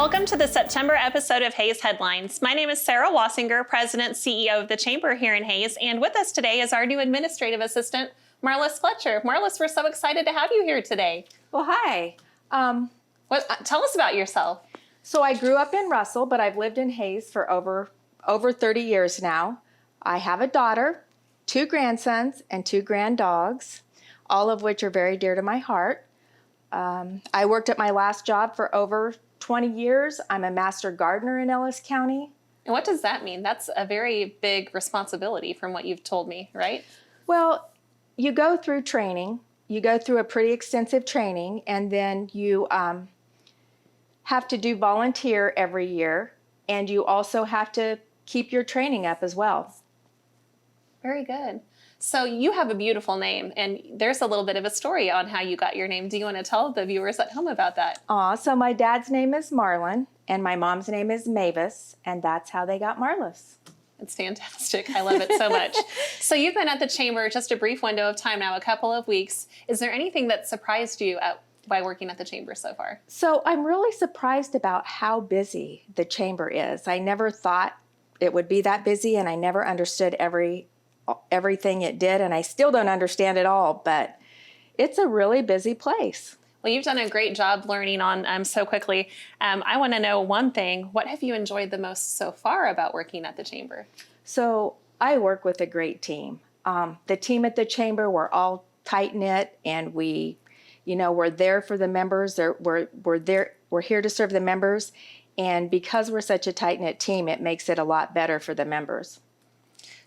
Welcome to the September episode of Hayes Headlines. My name is Sara Wasinger, President CEO of the Chamber here in Hayes, and with us today is our new administrative assistant, Marlis Fletcher. Marlis, we're so excited to have you here today. Well, hi. Tell us about yourself. So I grew up in Russell, but I've lived in Hayes for over 30 years now. I have a daughter, 2 grandsons, and 2 granddogs, all of which are very dear to my heart. I worked at my last job for over 20 years. I'm a master gardener in Ellis County. And what does that mean? That's a very big responsibility from what you've told me, right? Well, you go through training. You go through a pretty extensive training, and then you have to do volunteer every year, and you also have to keep your training up as well. Very good. So you have a beautiful name, and there's a little bit of a story on how you got your name. Do you want to tell the viewers at home about that? So my dad's name is Marlin, and my mom's name is Mavis, and that's how they got Marlis. It's fantastic. I love it so much. So you've been at the Chamber just a brief window of time now, a couple of weeks. Is there anything that surprised you by working at the Chamber so far? So I'm really surprised about how busy the Chamber is. I never thought it would be that busy, and I never understood everything it did, and I still don't understand it all, but it's a really busy place. Well, you've done a great job learning on so quickly. I want to know one thing. What have you enjoyed the most so far about working at the Chamber? So I work with a great team. The team at the Chamber, we're all tight-knit, and we're there for the members. We're here to serve the members, and because we're such a tight-knit team, it makes it a lot better for the members.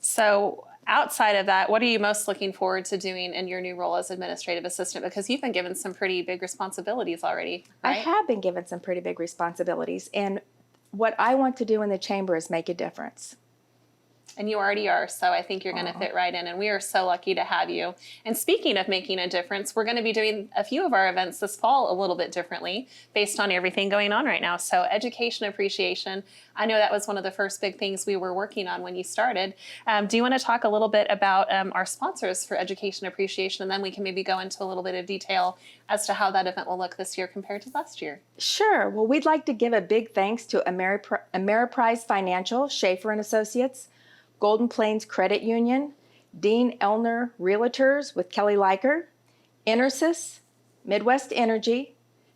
So outside of that, what are you most looking forward to doing in your new role as administrative assistant? Because you've been given some pretty big responsibilities already, right? I have been given some pretty big responsibilities, and what I want to do in the Chamber is make a difference. And you already are, so I think you're going to fit right in, and we are so lucky to have you. And speaking of making a difference, we're going to be doing a few of our events this fall a little bit differently based on everything going on right now. So education appreciation, I know that was one of the first big things we were working on when you started. Do you want to talk a little bit about our sponsors for education appreciation, and then we can maybe go into a little bit of detail as to how that event will look this year compared to last year? Sure. Well, we'd like to give a big thanks to Ameriprise Financial, Schaefer and Associates, Golden Plains Credit Union, Dean Elner Realtors with Kelly Leiker, Intersys, Midwest Energy,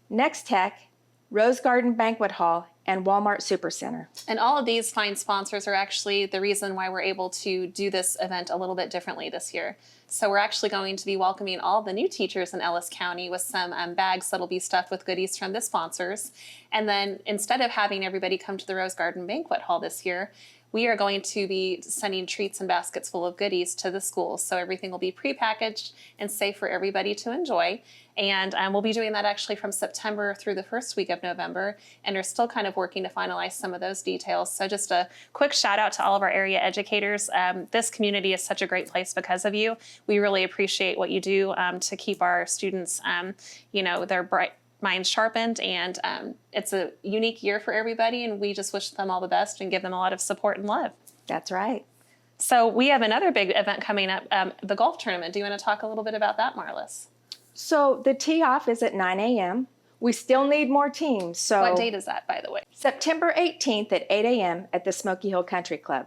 Nex-Tech, Rose Garden Banquet Hall, and Walmart Supercenter. And all of these fine sponsors are actually the reason why we're able to do this event a little bit differently this year. So we're actually going to be welcoming all the new teachers in Ellis County with some bags that'll be stuffed with goodies from the sponsors. And then instead of having everybody come to the Rose Garden Banquet Hall this year, we are going to be sending treats and baskets full of goodies to the schools. So everything will be prepackaged and safe for everybody to enjoy. And we'll be doing that actually from September through the first week of November. And are still kind of working to finalize some of those details. So just a quick shout out to all of our area educators. This community is such a great place because of you. We really appreciate what you do to keep our students, their bright minds sharpened, and it's a unique year for everybody, and we just wish them all the best and give them a lot of support and love. That's right. So we have another big event coming up, the golf tournament. Do you want to talk a little bit about that, Marlis? So the tee-off is at 9 a.m. We still need more teams. So what date is that, by the way? September 18th at 8 a.m. at the Smoky Hill Country Club.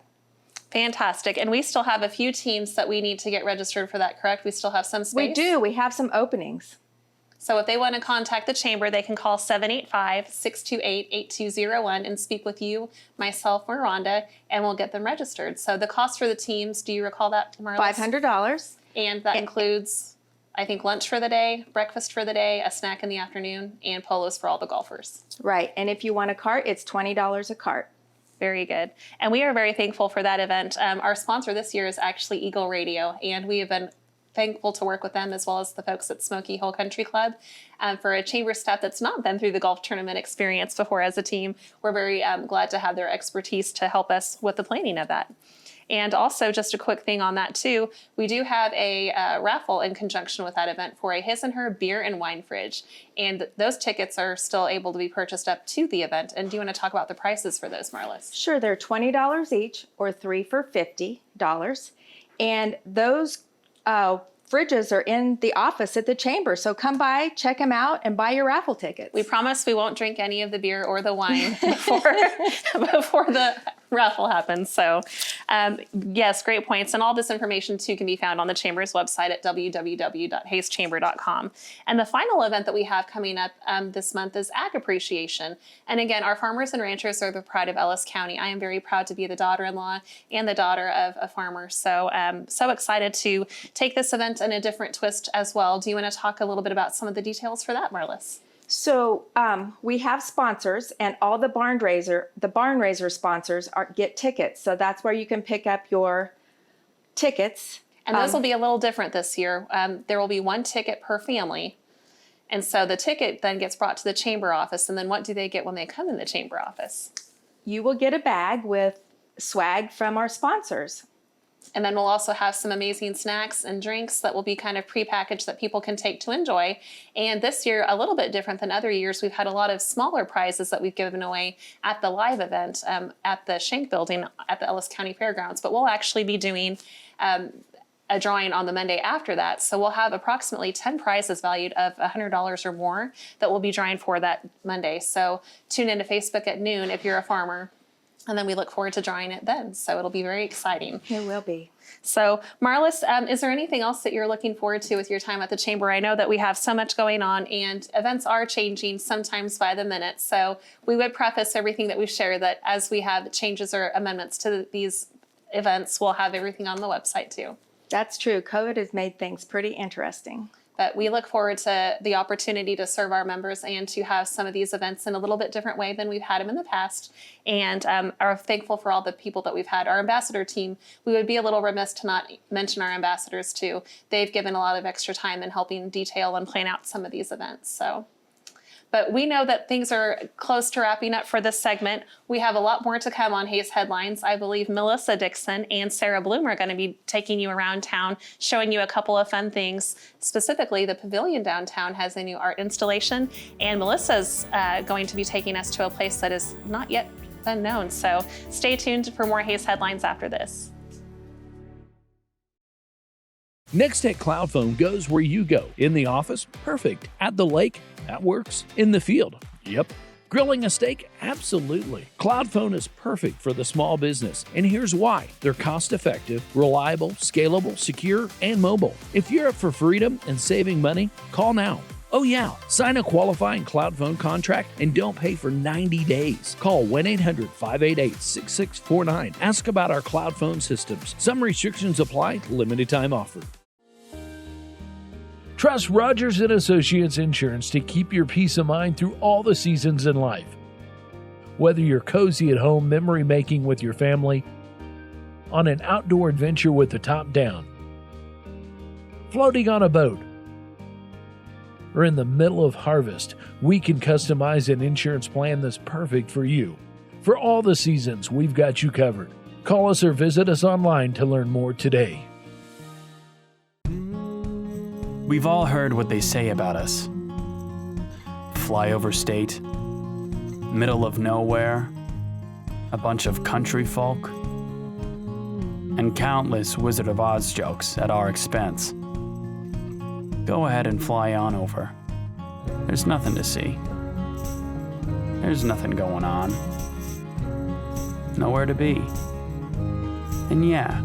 Fantastic. And we still have a few teams that we need to get registered for that, correct? We still have some space? We do. We have some openings. So if they want to contact the Chamber, they can call 785-628-8201 and speak with you, myself, or Rhonda, and we'll get them registered. So the cost for the teams, do you recall that, Marlis? $500. And that includes, I think, lunch for the day, breakfast for the day, a snack in the afternoon, and polos for all the golfers. Right. And if you want a cart, it's $20 a cart. Very good. And we are very thankful for that event. Our sponsor this year is actually Eagle Radio, and we have been thankful to work with them as well as the folks at Smoky Hill Country Club. For a Chamber staff that's not been through the golf tournament experience before as a team, we're very glad to have their expertise to help us with the planning of that. And also, just a quick thing on that too, we do have a raffle in conjunction with that event for a His and Her beer and wine fridge. And those tickets are still able to be purchased up to the event. And do you want to talk about the prices for those, Marlis? Sure, they're $20 each, or 3 for $50. And those fridges are in the office at the chamber. So come by, check them out, and buy your raffle tickets. We promise we won't drink any of the beer or the wine before the raffle happens. So yes, great points. And all this information too can be found on the Chamber's website at www.hayeschamber.com. And the final event that we have coming up this month is Ag Appreciation. And again, our farmers and ranchers are the pride of Ellis County. I am very proud to be the daughter-in-law and the daughter of a farmer. So so excited to take this event in a different twist as well. Do you want to talk a little bit about some of the details for that, Marlis? So we have sponsors, and all the barn raiser sponsors get tickets. So that's where you can pick up your tickets. And those will be a little different this year. There will be one ticket per family. And so the ticket then gets brought to the chamber office. And then what do they get when they come in the chamber office? You will get a bag with swag from our sponsors. And then we'll also have some amazing snacks and drinks that will be kind of prepackaged that people can take to enjoy. And this year, a little bit different than other years, we've had a lot of smaller prizes that we've given away at the live event at the Schenck Building at the Ellis County Fairgrounds. But we'll actually be doing a drawing on the Monday after that. So we'll have approximately 10 prizes valued of $100 or more that we'll be drawing for that Monday. So tune into Facebook at noon if you're a farmer. And then we look forward to drawing it then. So it'll be very exciting. It will be. So Marlis, is there anything else that you're looking forward to with your time at the Chamber? I know that we have so much going on and events are changing sometimes by the minute. So we would preface everything that we've shared that as we have changes or amendments to these events, we'll have everything on the website too. That's true. COVID has made things pretty interesting. But we look forward to the opportunity to serve our members and to have some of these events in a little bit different way than we've had them in the past. And are thankful for all the people that we've had. Our ambassador team, we would be a little remiss to not mention our ambassadors too. They've given a lot of extra time in helping detail and plan out some of these events. So. But we know that things are close to wrapping up for this segment. We have a lot more to come on Hayes Headlines. I believe Melissa Dixon and Sara Bloom are going to be taking you around town, showing you a couple of fun things. Specifically, the Pavilion downtown has a new art installation, and Melissa's going to be taking us to a place that is not yet been known. So stay tuned for more Hayes Headlines after this. Nex-Tech Cloud Phone goes where you go. In the office? Perfect. At the lake? That works. In the field? Yep. Grilling a steak? Absolutely. Cloud Phone is perfect for the small business, and here's why. They're cost-effective, reliable, scalable, secure, and mobile. If you're up for freedom and saving money, call now. Oh yeah, sign a qualifying Cloud Phone contract and don't pay for 90 days. Call 1-800-588-6649. Ask about our Cloud Phone systems. Some restrictions apply. Limited time offer. Trust Rogers & Associates Insurance to keep your peace of mind through all the seasons in life. Whether you're cozy at home memory making with your family, on an outdoor adventure with the top down, floating on a boat, or in the middle of harvest, we can customize an insurance plan that's perfect for you. For all the seasons, we've got you covered. Call us or visit us online to learn more today. We've all heard what they say about us. Flyover state, middle of nowhere, a bunch of country folk, and countless Wizard of Oz jokes at our expense. Go ahead and fly on over. There's nothing to see. There's nothing going on. Nowhere to be. And yeah,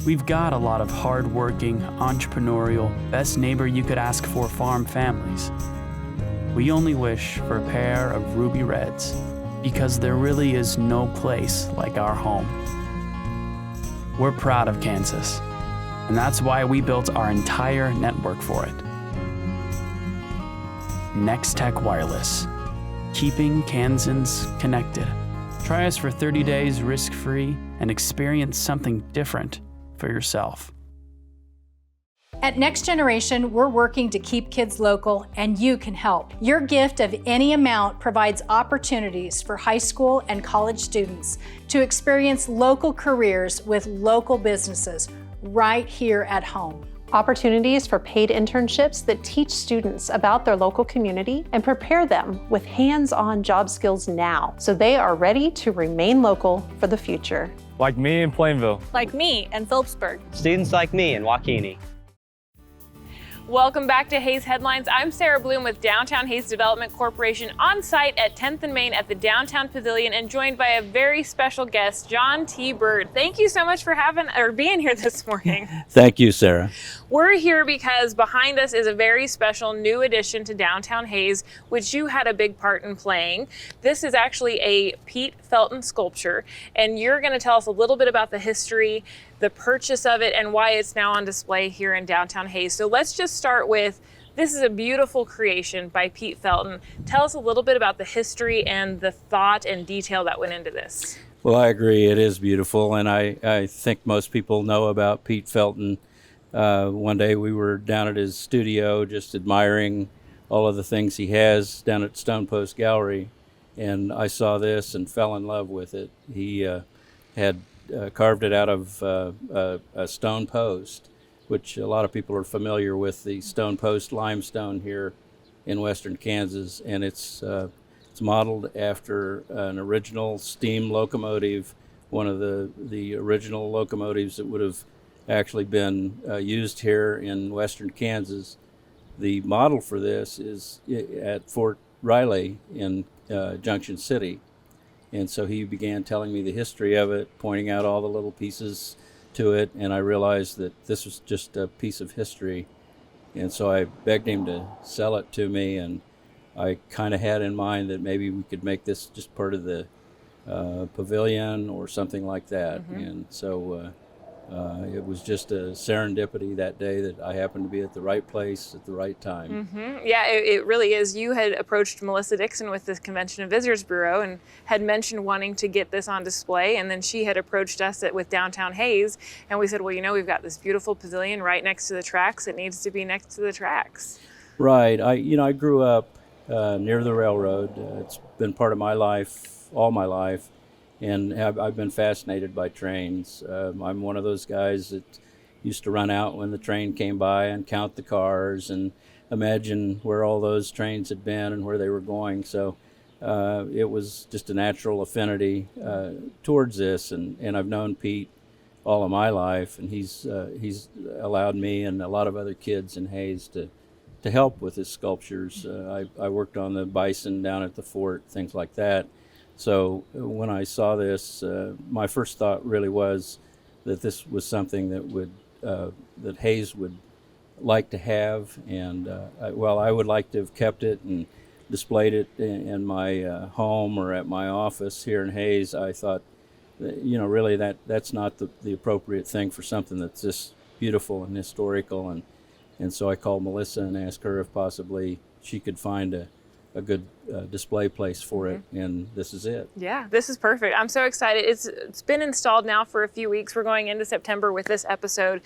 we've got a lot of hard-working, entrepreneurial, best neighbor you could ask for farm families. We only wish for a pair of ruby reds, because there really is no place like our home. We're proud of Kansas, and that's why we built our entire network for it. Nex-Tech Wireless, keeping Kansans connected. Try us for 30 days risk-free and experience something different for yourself. At Next Generation, we're working to keep kids local, and you can help. Your gift of any amount provides opportunities for high school and college students to experience local careers with local businesses right here at home. Opportunities for paid internships that teach students about their local community and prepare them with hands-on job skills now, so they are ready to remain local for the future. Like me in Plainville. Like me in Phillipsburg. Students like me in Waukene. Welcome back to Hayes Headlines. I'm Sara Bloom with Downtown Hayes Development Corporation on site at 10th and Main at the Downtown Pavilion and joined by a very special guest, John T. Bird. Thank you so much for being here this morning. Thank you, Sarah. We're here because behind us is a very special new addition to Downtown Hayes, which you had a big part in playing. This is actually a Pete Felten sculpture, and you're going to tell us a little bit about the history, the purchase of it, and why it's now on display here in Downtown Hayes. So let's just start with, this is a beautiful creation by Pete Felten. Tell us a little bit about the history and the thought and detail that went into this. Well, I agree. It is beautiful, and I think most people know about Pete Felten. One day we were down at his studio just admiring all of the things he has down at Stone Post Gallery, and I saw this and fell in love with it. He had carved it out of a stone post, which a lot of people are familiar with, the stone post limestone here in western Kansas, and it's modeled after an original steam locomotive, one of the original locomotives that would have actually been used here in western Kansas. The model for this is at Fort Riley in Junction City. And so he began telling me the history of it, pointing out all the little pieces to it, and I realized that this was just a piece of history. And so I begged him to sell it to me, and I kind of had in mind that maybe we could make this just part of the pavilion or something like that. Mm-hmm. And so it was just a serendipity that day that I happened to be at the right place at the right time. Mm-hmm. Yeah, it really is. You had approached Melissa Dixon with the Convention and Visitors Bureau and had mentioned wanting to get this on display, and then she had approached us with Downtown Hayes, and we said, well, we've got this beautiful pavilion right next to the tracks. It needs to be next to the tracks. Right. I grew up near the railroad. It's been part of my life, all my life. And I've been fascinated by trains. I'm one of those guys that used to run out when the train came by and count the cars and imagine where all those trains had been and where they were going. So it was just a natural affinity towards this. And I've known Pete all of my life, and he's allowed me and a lot of other kids in Hayes to help with his sculptures. I worked on the bison down at the fort, things like that. So when I saw this, my first thought really was that this was something that Hayes would like to have, and I would like to have kept it and displayed it in my home or at my office here in Hayes. I thought, really that's not the appropriate thing for something that's this beautiful and historical, and so I called Melissa and asked her if possibly she could find a good display place for it, and this is it. Yeah, this is perfect. I'm so excited. It's been installed now for a few weeks. We're going into September with this episode.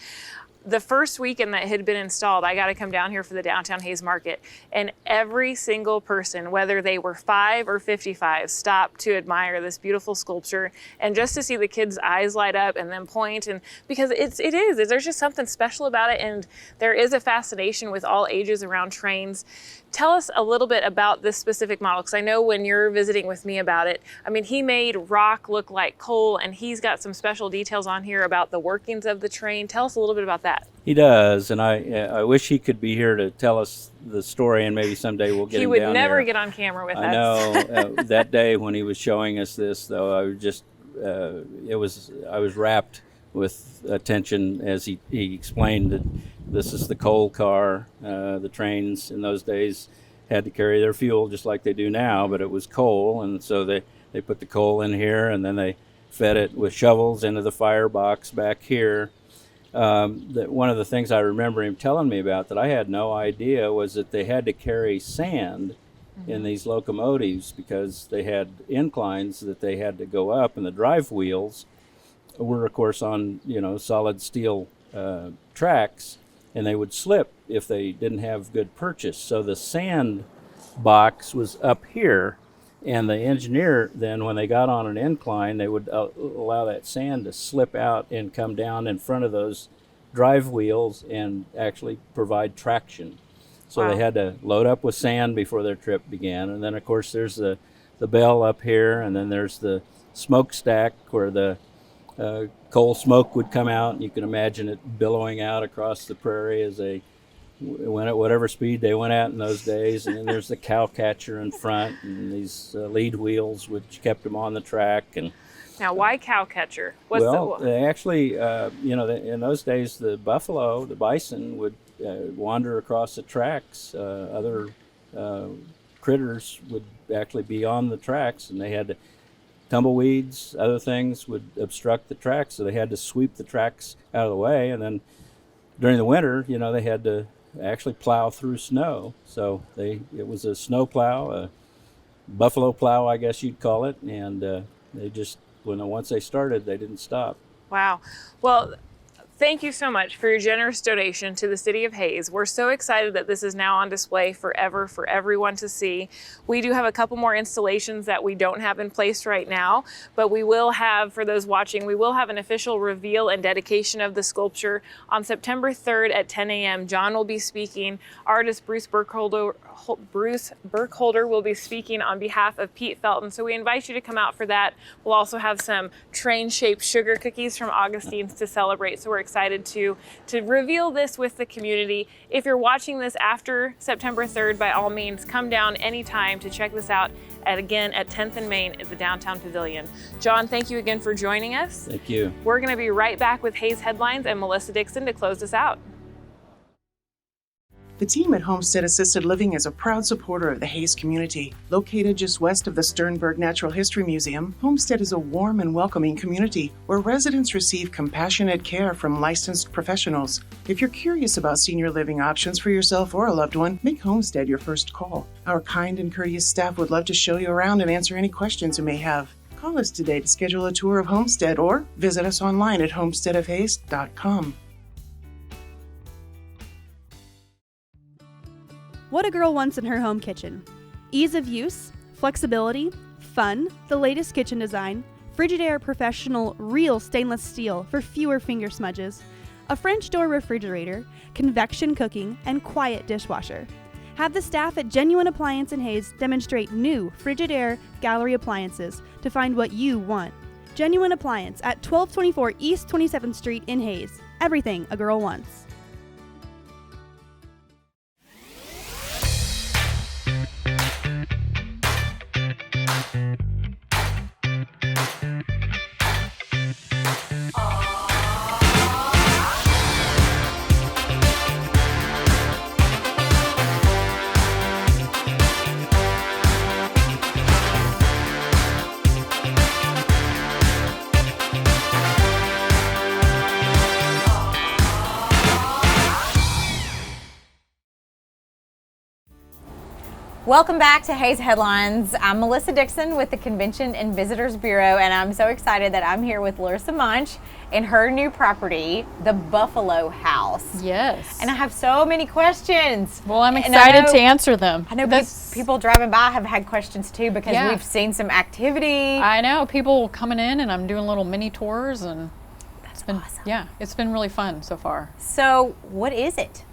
The first weekend that it had been installed, I got to come down here for the Downtown Hayes Market, and every single person, whether they were 5 or 55, stopped to admire this beautiful sculpture, and just to see the kids' eyes light up and then point, and because there's just something special about it, and there is a fascination with all ages around trains. Tell us a little bit about this specific model, because I know when you're visiting with me about it, he made rock look like coal, and he's got some special details on here about the workings of the train. Tell us a little bit about that. He does, and I wish he could be here to tell us the story, and maybe someday we'll get him down here. He would never get on camera with us. I know. That day when he was showing us this, though, I was just, I was wrapped with attention as he explained that this is the coal car. The trains in those days had to carry their fuel just like they do now, but it was coal, and so they put the coal in here, and then they fed it with shovels into the firebox back here. That one of the things I remember him telling me about that I had no idea was that they had to carry sand in these locomotives because they had inclines that they had to go up, and the drive wheels were, of course, on solid steel tracks, and they would slip if they didn't have good purchase. So the sand box was up here, and the engineer then, when they got on an incline, they would allow that sand to slip out and come down in front of those drive wheels and actually provide traction. So Wow. They had to load up with sand before their trip began. And then, of course, there's the bell up here, and then there's the smokestack where the coal smoke would come out. And you can imagine it billowing out across the prairie as they went at whatever speed they went at in those days. And then there's the cow catcher in front, and these lead wheels which kept them on the track. And Now, why cow catcher? they actually, in those days, the buffalo, the bison, would wander across the tracks. Other critters would actually be on the tracks, and they had to, tumbleweeds, other things would obstruct the tracks, so they had to sweep the tracks out of the way. And then during the winter, they had to actually plow through snow. So it was a snow plow, a buffalo plow, I guess you'd call it, and they just, once they started, they didn't stop. Wow. Well, thank you so much for your generous donation to the City of Hays. We're so excited that this is now on display forever for everyone to see. We do have a couple more installations that we don't have in place right now, but we will have, for those watching, we will have an official reveal and dedication of the sculpture on September 3rd at 10 a.m. John will be speaking. Artist Bruce Burkholder will be speaking on behalf of Pete Felten. So we invite you to come out for that. We'll also have some train-shaped sugar cookies from Augustine's to celebrate. So we're excited to reveal this with the community. If you're watching this after September 3rd, by all means, come down anytime to check this out again at 10th and Main at the Downtown Pavilion. John, thank you again for joining us. Thank you. We're going to be right back with Hays Headlines and Melissa Dixon to close us out. The team at Homestead Assisted Living is a proud supporter of the Hays community. Located just west of the Sternberg Natural History Museum, Homestead is a warm and welcoming community where residents receive compassionate care from licensed professionals. If you're curious about senior living options for yourself or a loved one, make Homestead your first call. Our kind and courteous staff would love to show you around and answer any questions you may have. Call us today to schedule a tour of Homestead or visit us online at homesteadofhays.com. What a girl wants in her home kitchen. Ease of use, flexibility, fun, the latest kitchen design, Frigidaire Professional real stainless steel for fewer finger smudges, a French door refrigerator, convection cooking, and quiet dishwasher. Have the staff at Genuine Appliance in Hays demonstrate new Frigidaire gallery appliances to find what you want. Genuine Appliance at 1224 East 27th Street in Hays. Everything a girl wants. Welcome back to Hays Headlines. I'm Melissa Dixon with the Convention and Visitors Bureau, and I'm so excited that I'm here with Larissa Munsch in her new property, the Buffalo Haus. Yes. And I have so many questions. Well, I'm excited to answer them. I know people driving by have had questions too because we've seen some activity. I know, people coming in and I'm doing little mini tours, and That's awesome. Yeah, it's been really fun so far. So what is it?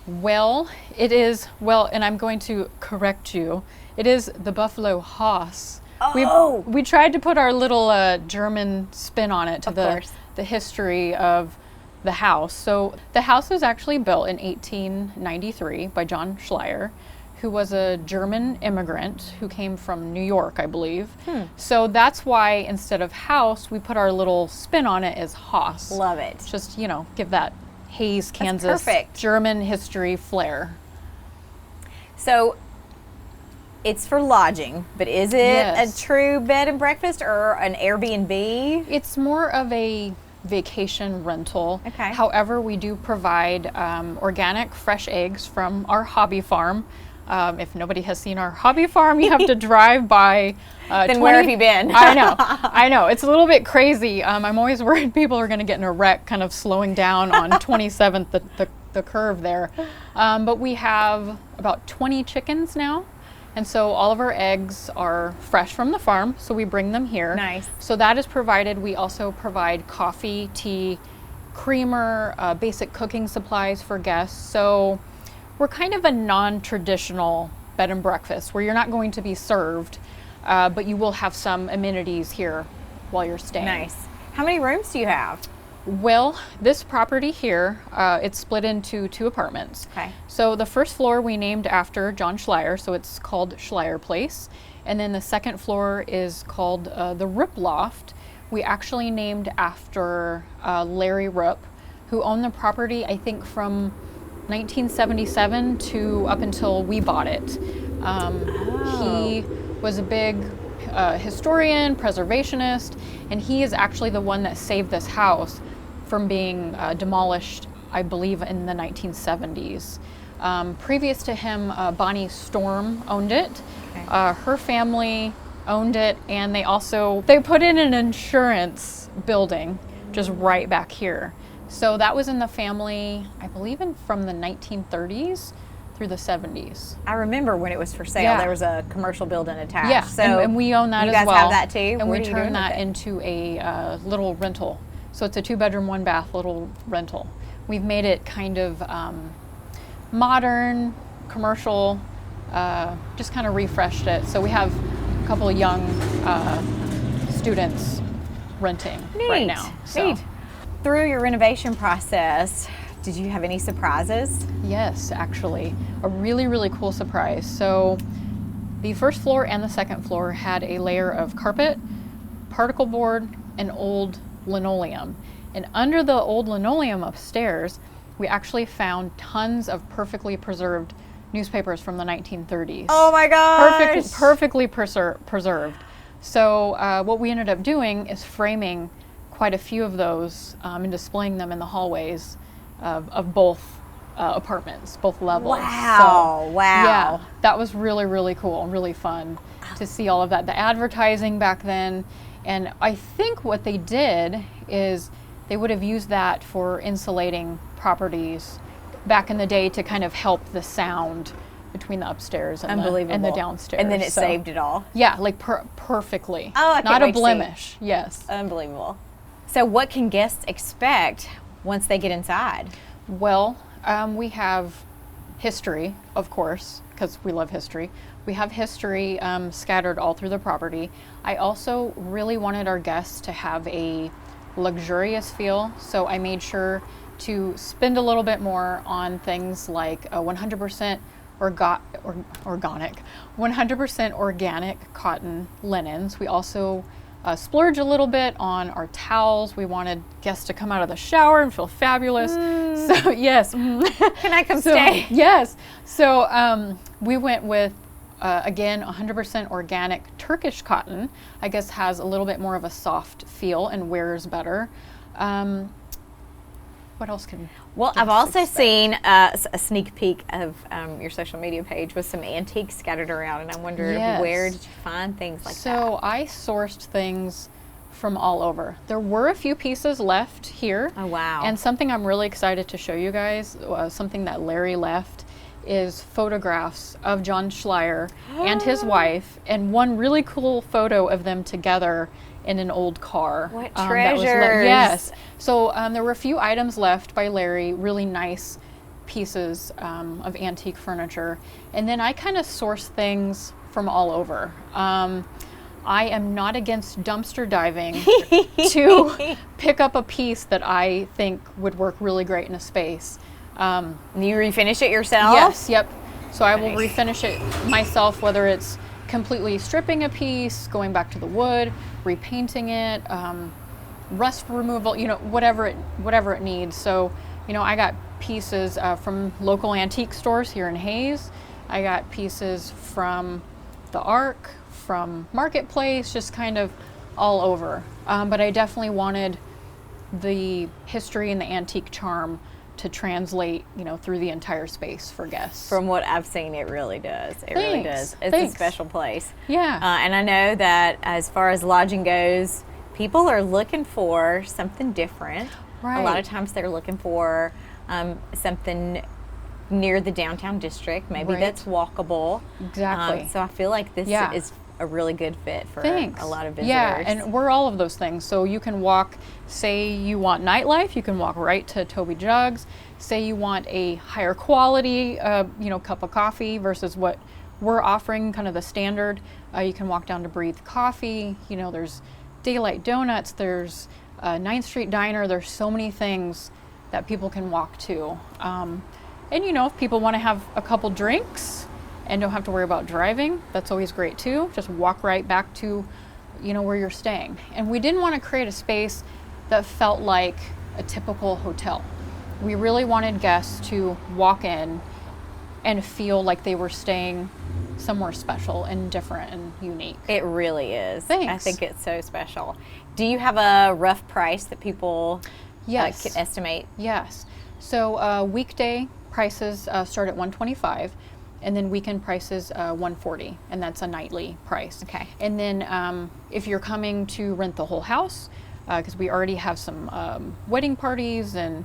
Well, it is, and I'm going to correct you. It is the Buffalo Haus. Oh! We tried to put our little German spin on it to the history of the house. So the house was actually built in 1893 by John Schleyer, who was a German immigrant who came from New York, I believe. So that's why instead of house, we put our little spin on it as Haus. Love it. Just, give that Hays, Kansas, perfect. German history flair. So it's for lodging, but is it a true bed and breakfast or an Airbnb? It's more of a vacation rental. Okay. However, we do provide organic fresh eggs from our hobby farm. If nobody has seen our hobby farm, you have to drive by. Then where have you been? I know. It's a little bit crazy. I'm always worried people are going to get in a wreck kind of slowing down on 27th, the curve there. But we have about 20 chickens now. And so all of our eggs are fresh from the farm, so we bring them here. Nice. So that is provided. We also provide coffee, tea, creamer, basic cooking supplies for guests. So we're kind of a non-traditional bed and breakfast where you're not going to be served, but you will have some amenities here while you're staying. Nice. How many rooms do you have? Well, this property here, it's split into 2 apartments. Okay. So the first floor we named after John Schleier, so it's called Schleier Place. And then the second floor is called the Rupp Loft. We actually named after Larry Rupp, who owned the property, I think, from 1977 to up until we bought it. He was a big historian, preservationist, and he is actually the one that saved this house from being demolished, I believe, in the 1970s. Previous to him, Bonnie Storm owned it. Okay. Her family owned it, and they put in an insurance building just right back here. So that was in the family, I believe, from the 1930s through the 70s. I remember when it was for sale, there was a commercial building attached. Yeah, so and we own that as well. You guys have that too? And we turned that into a little rental. So it's a 2-bedroom, 1-bath little rental. We've made it kind of modern, commercial, just kind of refreshed it. So we have a couple of young students renting right now. So. Neat. Through your renovation process, did you have any surprises? Yes, actually. A really, really cool surprise. So the first floor and the second floor had a layer of carpet, particle board, and old linoleum. And under the old linoleum upstairs, we actually found tons of perfectly preserved newspapers from the 1930s. Oh my gosh! Perfectly preserved. So what we ended up doing is framing quite a few of those and displaying them in the hallways of both apartments, both levels. Wow, so, wow. Yeah, that was really, really cool and really fun to see all of that. The advertising back then, and I think what they did is they would have used that for insulating properties back in the day to kind of help the sound between the upstairs and the downstairs. And then it saved it all. Yeah, like perfectly. Oh, I can't Not wait a blemish. Yes. Unbelievable. So what can guests expect once they get inside? Well, we have history, of course, because we love history. We have history scattered all through the property. I also really wanted our guests to have a luxurious feel, so I made sure to spend a little bit more on things like 100% organic, 100% organic cotton linens. We also splurge a little bit on our towels. We wanted guests to come out of the shower and feel fabulous. So yes. Can I come stay? Yes. So we went with, again, 100% organic Turkish cotton. I guess has a little bit more of a soft feel and wears better. What else can? Well, I've also seen a sneak peek of your social media page with some antiques scattered around, and I wondered where did you find things like that? So I sourced things from all over. There were a few pieces left here. Oh, wow. And something I'm really excited to show you guys, something that Larry left, is photographs of John Schleier and his wife, and one really cool photo of them together in an old car. What treasures! Yes. So there were a few items left by Larry, really nice pieces of antique furniture. And then I kind of source things from all over. I am not against dumpster diving to pick up a piece that I think would work really great in a space. You refinish it yourself? Yes, yep. So I will refinish it myself, whether it's completely stripping a piece, going back to the wood, repainting it, rust removal, whatever it needs. So, I got pieces from local antique stores here in Hayes. I got pieces from the Ark, from Marketplace, just kind of all over. But I definitely wanted the history and the antique charm to translate, through the entire space for guests. From what I've seen, it really does. It really does. It's a special place. Yeah. And I know that as far as lodging goes, people are looking for something different. Right. A lot of times they're looking for something near the downtown district, maybe that's walkable. Exactly. So I feel like this is a really good fit for a lot of visitors. Yeah, and we're all of those things. So you can walk, say you want nightlife, you can walk right to Toby Jugs. Say you want a higher quality, cup of coffee versus what we're offering, kind of the standard. You can walk down to Breathe Coffee. There's Daylight Donuts. There's 9th Street Diner. There's so many things that people can walk to. And you know, if people want to have a couple drinks and don't have to worry about driving, that's always great too. Just walk right back to, you know, where you're staying. And we didn't want to create a space that felt like a typical hotel. We really wanted guests to walk in and feel like they were staying somewhere special and different and unique. It really is. Thanks. I think it's so special. Do you have a rough price that people Yes. can estimate? Yes. So weekday prices start at $125, and then weekend prices $140, and that's a nightly price. Okay. And then if you're coming to rent the whole house, because we already have some wedding parties and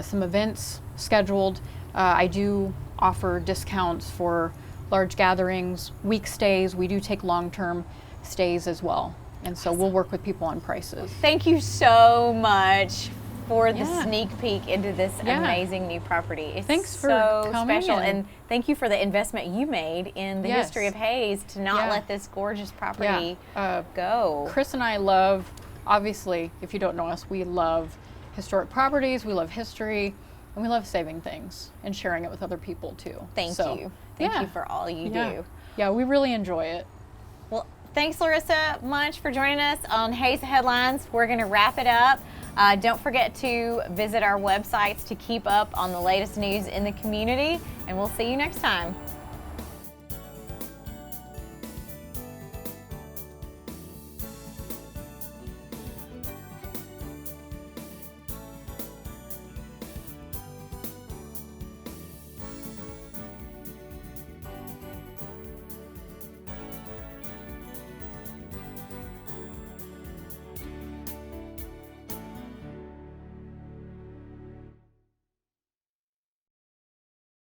some events scheduled, I do offer discounts for large gatherings, week stays. We do take long-term stays as well, and so we'll work with people on prices. Thank you so much for the sneak peek into this amazing new property. It's Thanks for so coming special, and thank you for the investment you made in the Yes. history of Hayes to not let this gorgeous property go. Chris and I love, obviously, if you don't know us, we love historic properties, we love history, and we love saving things and sharing it with other people too. Thank you. Thank you for all you do. Yeah, we really enjoy it. Well, thanks Larissa Munsch for joining us on Hayes Headlines. We're going to wrap it up. Don't forget to visit our websites to keep up on the latest news in the community, and we'll see you next time.